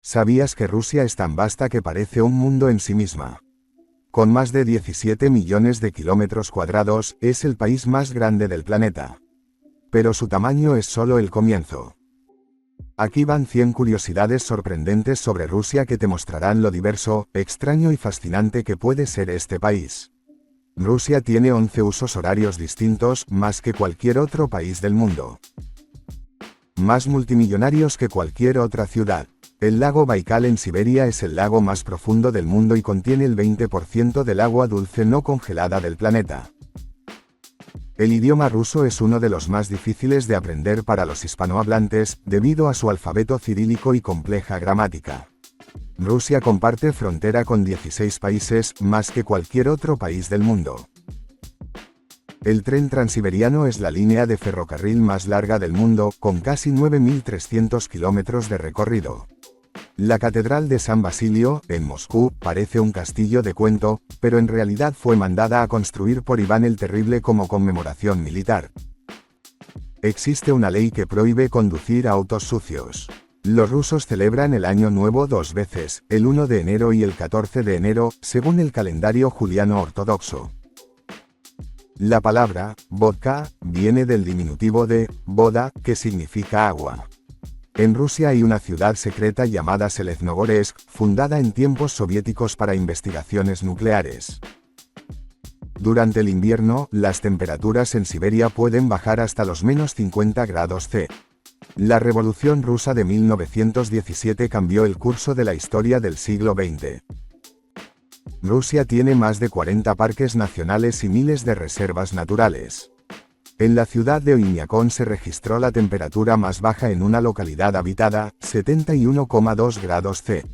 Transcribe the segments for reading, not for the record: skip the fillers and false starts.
¿Sabías que Rusia es tan vasta que parece un mundo en sí misma? Con más de 17 millones de kilómetros cuadrados, es el país más grande del planeta. Pero su tamaño es solo el comienzo. Aquí van 100 curiosidades sorprendentes sobre Rusia que te mostrarán lo diverso, extraño y fascinante que puede ser este país. Rusia tiene 11 usos horarios distintos, más que cualquier otro país del mundo. Más multimillonarios que cualquier otra ciudad. El lago Baikal en Siberia es el lago más profundo del mundo y contiene el 20% del agua dulce no congelada del planeta. El idioma ruso es uno de los más difíciles de aprender para los hispanohablantes, debido a su alfabeto cirílico y compleja gramática. Rusia comparte frontera con 16 países, más que cualquier otro país del mundo. El tren transiberiano es la línea de ferrocarril más larga del mundo, con casi 9.300 kilómetros de recorrido. La Catedral de San Basilio, en Moscú, parece un castillo de cuento, pero en realidad fue mandada a construir por Iván el Terrible como conmemoración militar. Existe una ley que prohíbe conducir autos sucios. Los rusos celebran el Año Nuevo 2 veces, el 1 de enero y el 14 de enero, según el calendario juliano ortodoxo. La palabra, vodka, viene del diminutivo de, voda, que significa agua. En Rusia hay una ciudad secreta llamada Seleznogorsk, fundada en tiempos soviéticos para investigaciones nucleares. Durante el invierno, las temperaturas en Siberia pueden bajar hasta los menos 50 grados C. La Revolución Rusa de 1917 cambió el curso de la historia del siglo XX. Rusia tiene más de 40 parques nacionales y miles de reservas naturales. En la ciudad de Oymyakon se registró la temperatura más baja en una localidad habitada, 71,2 grados C.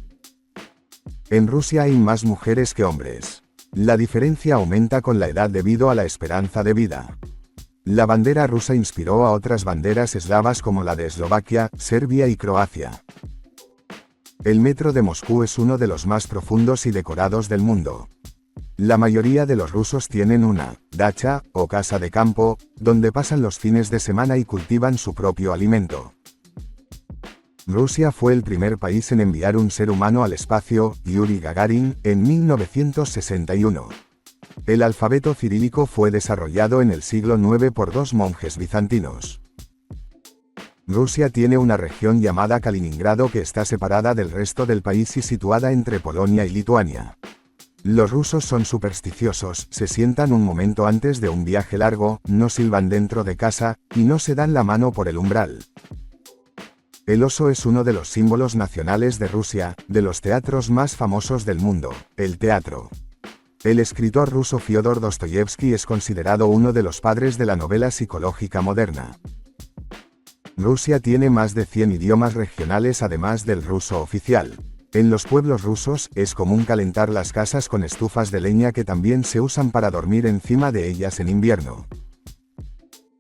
En Rusia hay más mujeres que hombres. La diferencia aumenta con la edad debido a la esperanza de vida. La bandera rusa inspiró a otras banderas eslavas como la de Eslovaquia, Serbia y Croacia. El metro de Moscú es uno de los más profundos y decorados del mundo. La mayoría de los rusos tienen una dacha, o casa de campo, donde pasan los fines de semana y cultivan su propio alimento. Rusia fue el primer país en enviar un ser humano al espacio, Yuri Gagarin, en 1961. El alfabeto cirílico fue desarrollado en el siglo IX por dos monjes bizantinos. Rusia tiene una región llamada Kaliningrado que está separada del resto del país y situada entre Polonia y Lituania. Los rusos son supersticiosos, se sientan un momento antes de un viaje largo, no silban dentro de casa, y no se dan la mano por el umbral. El oso es uno de los símbolos nacionales de Rusia, de los teatros más famosos del mundo, el teatro. El escritor ruso Fyodor Dostoyevsky es considerado uno de los padres de la novela psicológica moderna. Rusia tiene más de 100 idiomas regionales además del ruso oficial. En los pueblos rusos, es común calentar las casas con estufas de leña que también se usan para dormir encima de ellas en invierno.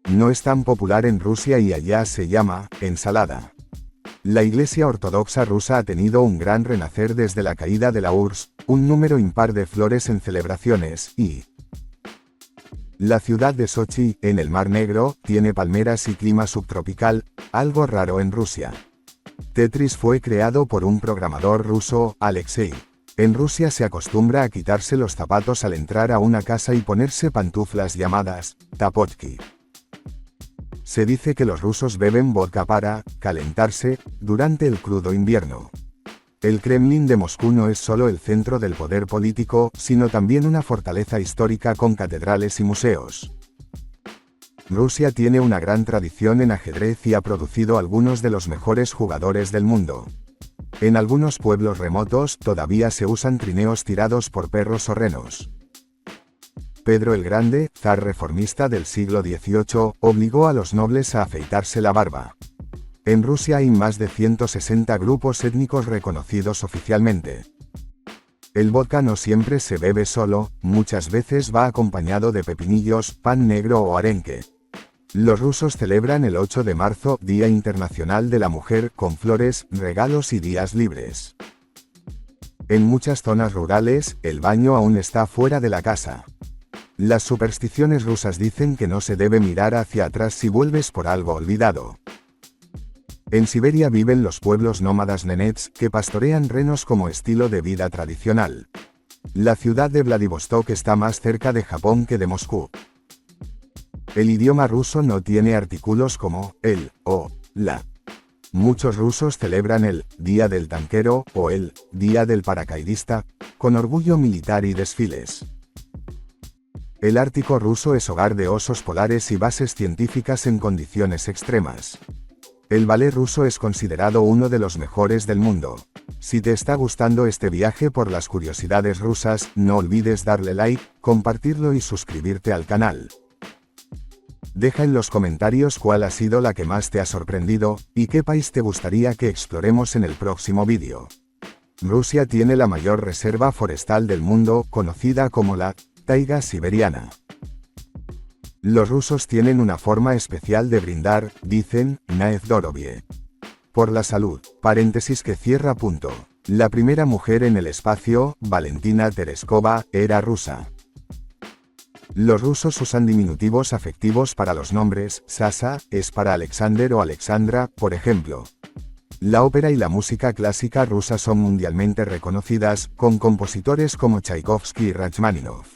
No es tan popular en Rusia y allá se llama ensalada. La Iglesia Ortodoxa rusa ha tenido un gran renacer desde la caída de la URSS, un número impar de flores en celebraciones, y la ciudad de Sochi, en el Mar Negro, tiene palmeras y clima subtropical, algo raro en Rusia. Tetris fue creado por un programador ruso, Alexei. En Rusia se acostumbra a quitarse los zapatos al entrar a una casa y ponerse pantuflas llamadas tapotki. Se dice que los rusos beben vodka para calentarse durante el crudo invierno. El Kremlin de Moscú no es solo el centro del poder político, sino también una fortaleza histórica con catedrales y museos. Rusia tiene una gran tradición en ajedrez y ha producido algunos de los mejores jugadores del mundo. En algunos pueblos remotos todavía se usan trineos tirados por perros o renos. Pedro el Grande, zar reformista del siglo XVIII, obligó a los nobles a afeitarse la barba. En Rusia hay más de 160 grupos étnicos reconocidos oficialmente. El vodka no siempre se bebe solo, muchas veces va acompañado de pepinillos, pan negro o arenque. Los rusos celebran el 8 de marzo, Día Internacional de la Mujer, con flores, regalos y días libres. En muchas zonas rurales, el baño aún está fuera de la casa. Las supersticiones rusas dicen que no se debe mirar hacia atrás si vuelves por algo olvidado. En Siberia viven los pueblos nómadas nenets, que pastorean renos como estilo de vida tradicional. La ciudad de Vladivostok está más cerca de Japón que de Moscú. El idioma ruso no tiene artículos como el o la. Muchos rusos celebran el Día del Tanquero o el Día del Paracaidista con orgullo militar y desfiles. El Ártico ruso es hogar de osos polares y bases científicas en condiciones extremas. El ballet ruso es considerado uno de los mejores del mundo. Si te está gustando este viaje por las curiosidades rusas, no olvides darle like, compartirlo y suscribirte al canal. Deja en los comentarios cuál ha sido la que más te ha sorprendido, y qué país te gustaría que exploremos en el próximo vídeo. Rusia tiene la mayor reserva forestal del mundo, conocida como la taiga siberiana. Los rusos tienen una forma especial de brindar, dicen, na zdоровье. Por la salud, paréntesis que cierra punto. La primera mujer en el espacio, Valentina Tereskova, era rusa. Los rusos usan diminutivos afectivos para los nombres. Sasa es para Alexander o Alexandra, por ejemplo. La ópera y la música clásica rusa son mundialmente reconocidas, con compositores como Tchaikovsky y Rachmaninoff.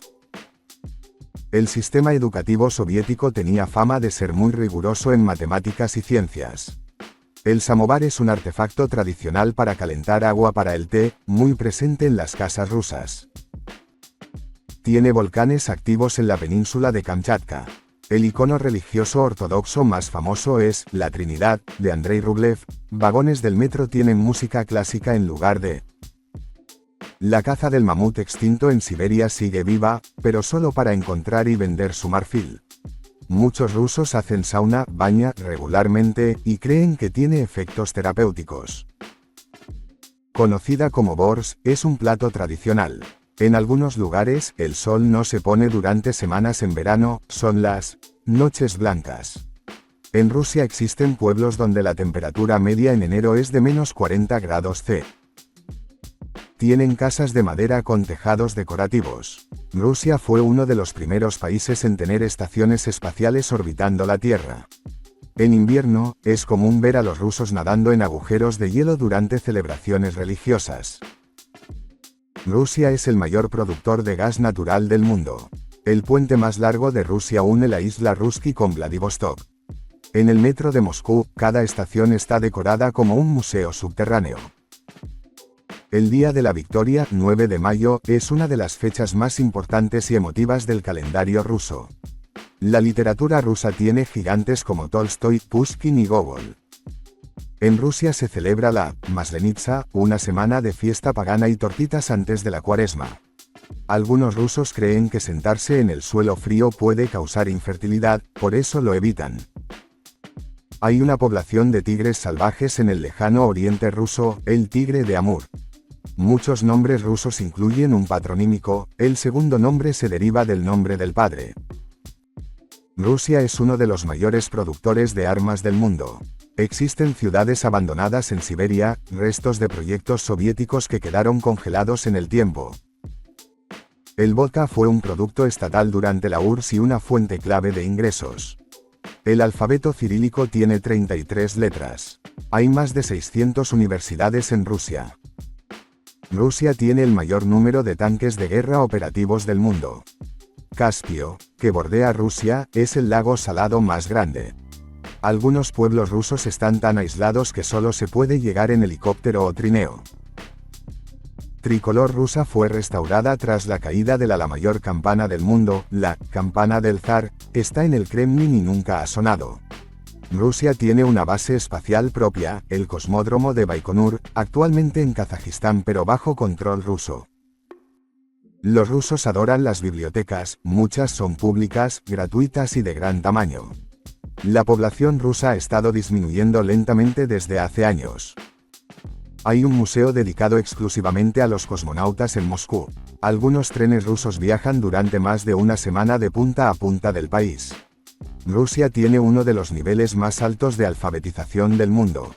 El sistema educativo soviético tenía fama de ser muy riguroso en matemáticas y ciencias. El samovar es un artefacto tradicional para calentar agua para el té, muy presente en las casas rusas. Tiene volcanes activos en la península de Kamchatka. El icono religioso ortodoxo más famoso es La Trinidad, de Andrei Rublev. Vagones del metro tienen música clásica en lugar de. La caza del mamut extinto en Siberia sigue viva, pero solo para encontrar y vender su marfil. Muchos rusos hacen sauna, baña regularmente, y creen que tiene efectos terapéuticos. Conocida como bors, es un plato tradicional. En algunos lugares, el sol no se pone durante semanas en verano, son las noches blancas. En Rusia existen pueblos donde la temperatura media en enero es de menos 40 grados C. Tienen casas de madera con tejados decorativos. Rusia fue uno de los primeros países en tener estaciones espaciales orbitando la Tierra. En invierno, es común ver a los rusos nadando en agujeros de hielo durante celebraciones religiosas. Rusia es el mayor productor de gas natural del mundo. El puente más largo de Rusia une la isla Ruski con Vladivostok. En el metro de Moscú, cada estación está decorada como un museo subterráneo. El Día de la Victoria, 9 de mayo, es una de las fechas más importantes y emotivas del calendario ruso. La literatura rusa tiene gigantes como Tolstoy, Pushkin y Gogol. En Rusia se celebra la Maslenitsa, una semana de fiesta pagana y tortitas antes de la Cuaresma. Algunos rusos creen que sentarse en el suelo frío puede causar infertilidad, por eso lo evitan. Hay una población de tigres salvajes en el lejano oriente ruso, el tigre de Amur. Muchos nombres rusos incluyen un patronímico, el segundo nombre se deriva del nombre del padre. Rusia es uno de los mayores productores de armas del mundo. Existen ciudades abandonadas en Siberia, restos de proyectos soviéticos que quedaron congelados en el tiempo. El vodka fue un producto estatal durante la URSS y una fuente clave de ingresos. El alfabeto cirílico tiene 33 letras. Hay más de 600 universidades en Rusia. Rusia tiene el mayor número de tanques de guerra operativos del mundo. Caspio, que bordea Rusia, es el lago salado más grande. Algunos pueblos rusos están tan aislados que solo se puede llegar en helicóptero o trineo. Tricolor rusa fue restaurada tras la caída de la mayor campana del mundo, la campana del zar, está en el Kremlin y nunca ha sonado. Rusia tiene una base espacial propia, el cosmódromo de Baikonur, actualmente en Kazajistán pero bajo control ruso. Los rusos adoran las bibliotecas, muchas son públicas, gratuitas y de gran tamaño. La población rusa ha estado disminuyendo lentamente desde hace años. Hay un museo dedicado exclusivamente a los cosmonautas en Moscú. Algunos trenes rusos viajan durante más de una semana de punta a punta del país. Rusia tiene uno de los niveles más altos de alfabetización del mundo.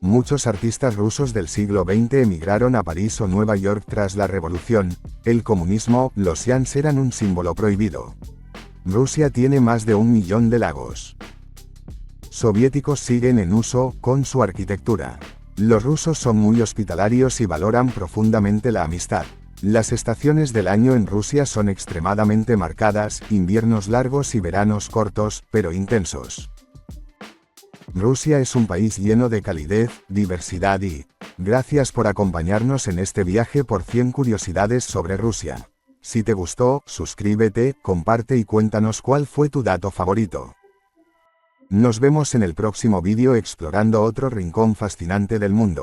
Muchos artistas rusos del siglo XX emigraron a París o Nueva York tras la revolución. El comunismo, los Yans eran un símbolo prohibido. Rusia tiene más de 1 millón de lagos. soviéticos siguen en uso, con su arquitectura. Los rusos son muy hospitalarios y valoran profundamente la amistad. Las estaciones del año en Rusia son extremadamente marcadas, inviernos largos y veranos cortos, pero intensos. Rusia es un país lleno de calidez, diversidad y... Gracias por acompañarnos en este viaje por 100 curiosidades sobre Rusia. Si te gustó, suscríbete, comparte y cuéntanos cuál fue tu dato favorito. Nos vemos en el próximo vídeo explorando otro rincón fascinante del mundo.